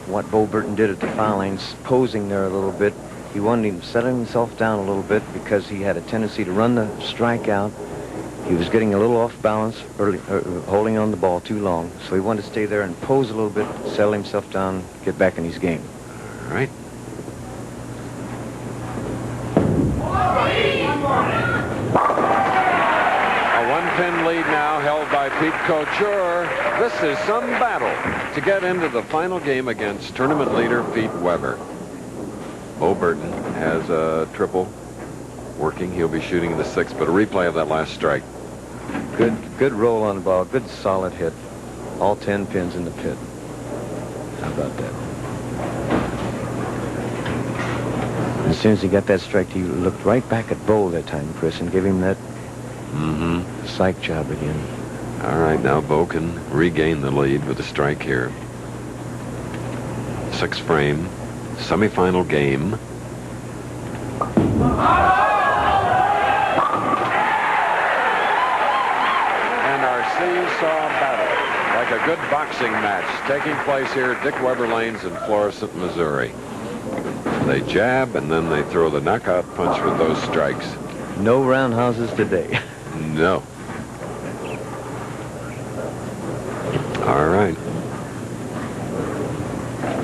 what Bo Burton did at the foul lane, posing there a little bit. He wanted him settling himself down a little bit because he had a tendency to run the strike out. He was getting a little off balance, early, holding on the ball too long. So he wanted to stay there and pose a little bit, settle himself down, get back in his game. All right. A one-pin lead now held by Pete Couture. This is some battle to get into the final game against tournament leader Pete Weber. Bo Burton has a triple working. He'll be shooting the sixth, but a replay of that last strike. Good roll on the ball. Good solid hit. All 10 pins in the pit. How about that? As soon as he got that strike, he looked right back at Bo that time, Chris, and gave him that psych job again. All right, now Bo can regain the lead with a strike here. 6th frame, semifinal game. And our seesaw battle, like a good boxing match, taking place here at Dick Weber Lanes in Florissant, Missouri. They jab and then they throw the knockout punch with those strikes. No roundhouses today. No. All right.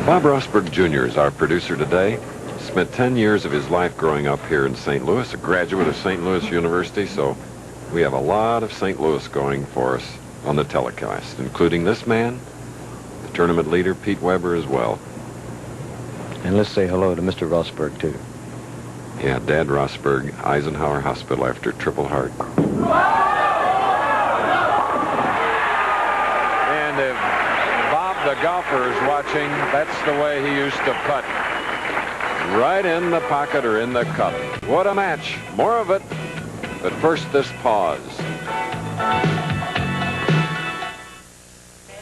Bob Rosberg Jr. is our producer today. Spent 10 years of his life growing up here in St. Louis, a graduate of St. Louis University, so we have a lot of St. Louis going for us on the telecast, including this man, the tournament leader, Pete Weber, as well. And let's say hello to Mr. Rosberg, too. Yeah, Dad Rosberg, Eisenhower Hospital after triple heart. And if Bob the golfer is watching, that's the way he used to putt. Right in the pocket or in the cup. What a match. More of it. But first, this pause.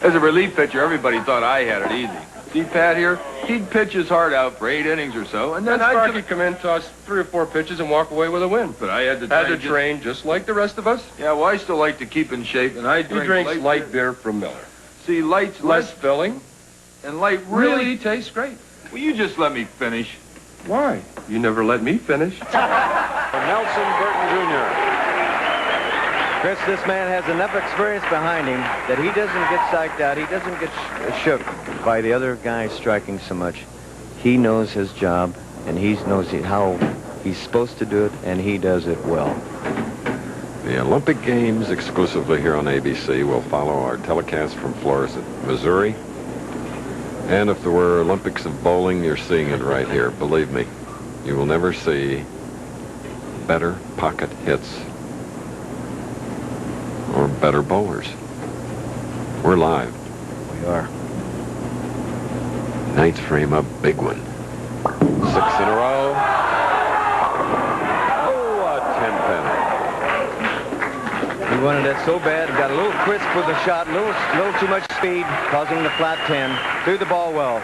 As a relief pitcher, everybody thought I had it easy. See Pat here? He'd pitch his heart out for 8 innings or so, and then Sparky would come in, toss 3 or 4 pitches, and walk away with a win. But I had to train just like the rest of us. Yeah, well, I still like to keep in shape, and I He drinks light beer from Miller. See, light's Less filling. and light Really tastes great. Will you just let me finish? Why? You never let me finish. Nelson Burton Jr. Chris, this man has enough experience behind him that he doesn't get psyched out. He doesn't get shook by the other guy striking so much. He knows his job, and he knows how he's supposed to do it, and he does it well. The Olympic Games exclusively here on ABC will follow our telecast from Florissant, Missouri. And if there were Olympics of bowling, you're seeing it right here. Believe me, you will never see better pocket hits or better bowlers. We're live. We are. 9th frame up, big one. 6 in a row. Oh, a 10-pin. He wanted that so bad. He got a little crisp with the shot, a little too much speed, causing the flat 10. Threw the ball well.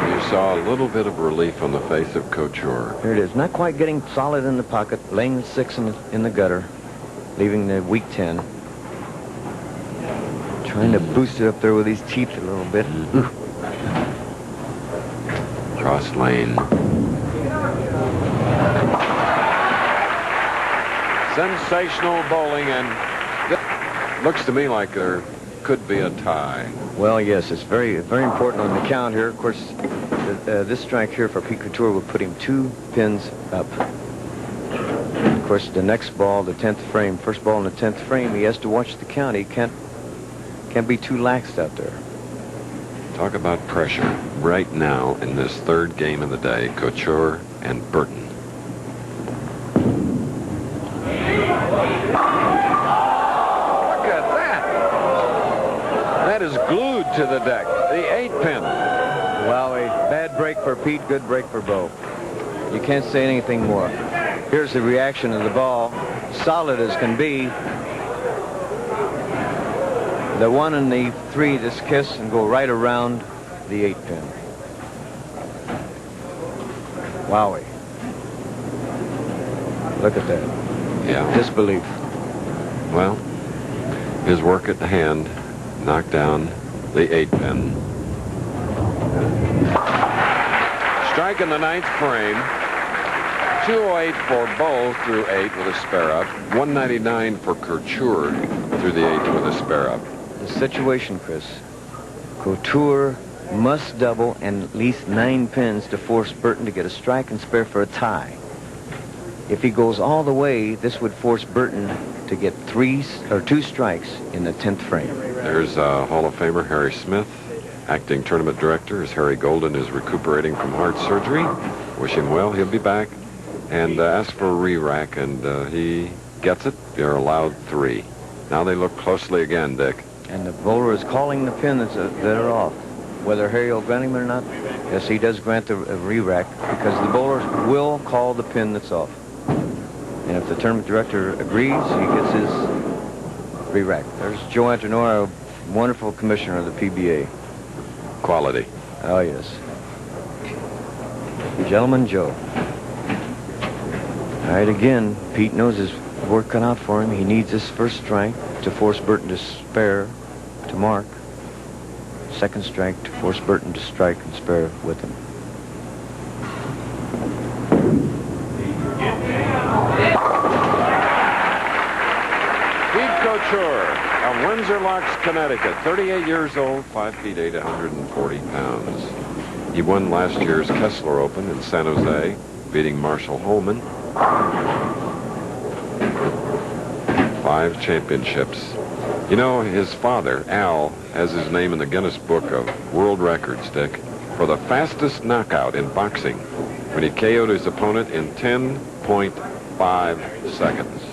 You saw a little bit of relief on the face of Couture. Here it is. Not quite getting solid in the pocket, laying the 6 in the gutter, leaving the weak 10. Trying to boost it up there with his teeth a little bit. Cross lane. Sensational bowling, and it looks to me like there could be a tie. Well, yes, it's very, very important on the count here. Of course, this strike here for Pete Couture will put him 2 pins up. Of course, the next ball, the 10th frame, first ball in the 10th frame, he has to watch the count. He can't be too laxed out there. Talk about pressure right now in this 3rd game of the day, Couture and Burton. Look at that. That is glued to the deck. The 8-pin. Wow, a bad break for Pete, good break for Bo. You can't say anything more. Here's the reaction of the ball. Solid as can be. The 1 and the 3 just kiss and go right around the 8-pin. Wowie. Look at that. Yeah. Disbelief. Well, his work at the hand knocked down the 8 pin. Strike in the 9th frame. 208 for Bo through 8 with a spare up. 199 for Couture through the 8 with a spare up. The situation, Chris. Couture must double and at least 9 pins to force Burton to get a strike and spare for a tie. If he goes all the way, this would force Burton to get 2 strikes in the 10th frame. There's Hall of Famer Harry Smith. Acting tournament director as Harry Golden is recuperating from heart surgery. Wish him well. He'll be back. And asked for a re-rack, and he gets it. They're allowed 3. Now they look closely again, Dick. And the bowler is calling the pin that are off. Whether Harry will grant him or not, yes, he does grant the re-rack because the bowler will call the pin that's off. And if the tournament director agrees, he gets his re-rack. There's Joe Antonora, wonderful commissioner of the PBA. Quality. Oh, yes. Gentleman Joe. All right, again, Pete knows his work cut out for him. He needs this first strike to force Burton to spare to mark. Second strike to force Burton to strike and spare with him. Pete Couture of Windsor Locks, Connecticut. 38 years old, 5 feet 8, 140 pounds. He won last year's Kessler Open in San Jose, beating Marshall Holman. 5 championships. You know, his father, Al, has his name in the Guinness Book of World Records, Dick, for the fastest knockout in boxing when he KO'd his opponent in 10.5 seconds.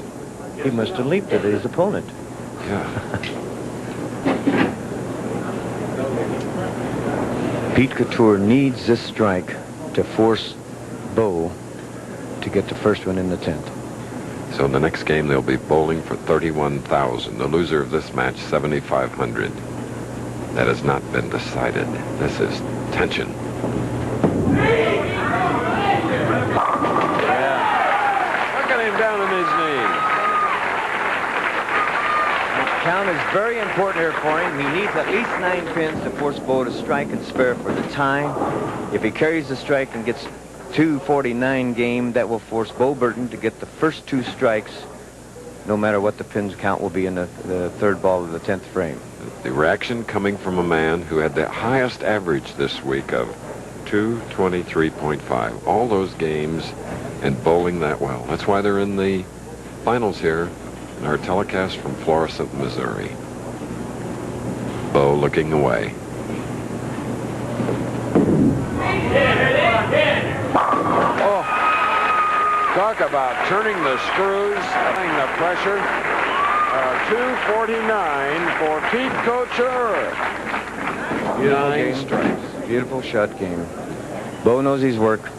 He must have leaped at his opponent. Yeah. Pete Couture needs this strike to force Bo to get the first one in the 10th. So in the next game, they'll be bowling for $31,000. The loser of this match, $7,500. That has not been decided. This is tension. Yeah. Look at him down on his knees. Count is very important here for him. He needs at least 9 pins to force Bo to strike and spare for the tie. If he carries the strike and gets 249 game, that will force Bo Burton to get the first 2 strikes, no matter what the pins count will be in the 3rd ball of the 10th frame. The reaction coming from a man who had the highest average this week of 223.5. All those games and bowling that well. That's why they're in the finals here in our telecast from Florissant, Missouri. Bo looking away. Oh, talk about turning the screws, applying the pressure. 249 for Pete Couture. 9 strikes. Beautiful shot game. Bo knows his work.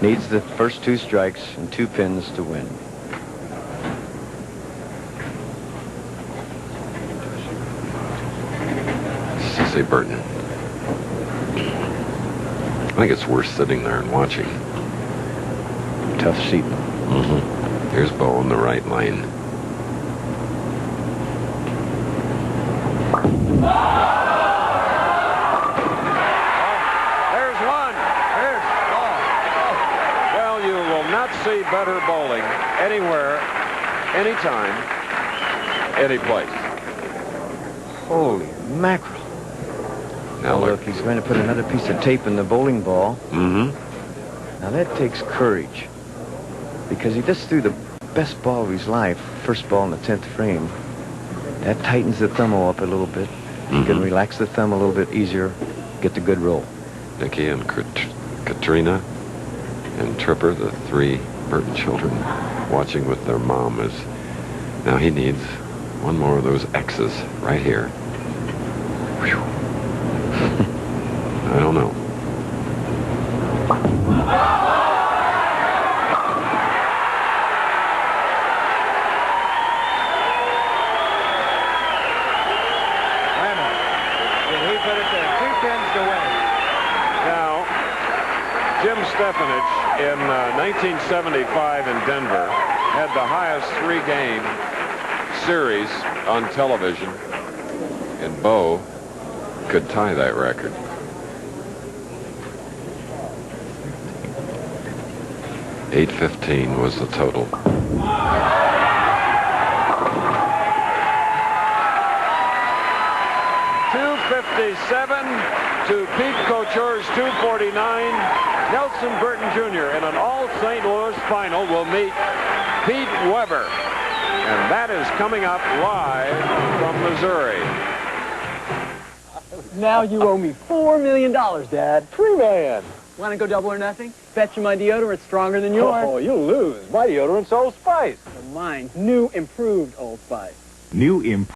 Needs the first 2 strikes and 2 pins to win. Sissy Burton. I think it's worth sitting there and watching. Tough seat. Here's Bo in the right lane. There's one. Well, you will not see better bowling anywhere, anytime, any place. Holy mackerel. Now Look, he's going to put another piece of tape in the bowling ball. Now that takes courage, because he just threw the best ball of his life, first ball in the 10th frame. That tightens the thumb up a little bit. You can relax the thumb a little bit easier, get the good roll. Nikki and Katrina and Tripper, the 3 Burton children, watching with their mom. Now he needs one more of those X's right here. Whew. I don't know. Jim Stefanich in 1975 in Denver had the highest 3-game series on television. And Bo could tie that record. $8.15 was the total. $2.57 to Pete Couture's $2.49. Nelson Burton Jr. in an all St. Louis final will meet Pete Weber. And that is coming up live from Missouri. Now you owe me $4 million, Dad. $3 million. Want to go double or nothing? Bet you my deodorant's stronger than yours. Oh, you'll lose. My deodorant's Old Spice. Well, mine's new, improved Old Spice. New improved.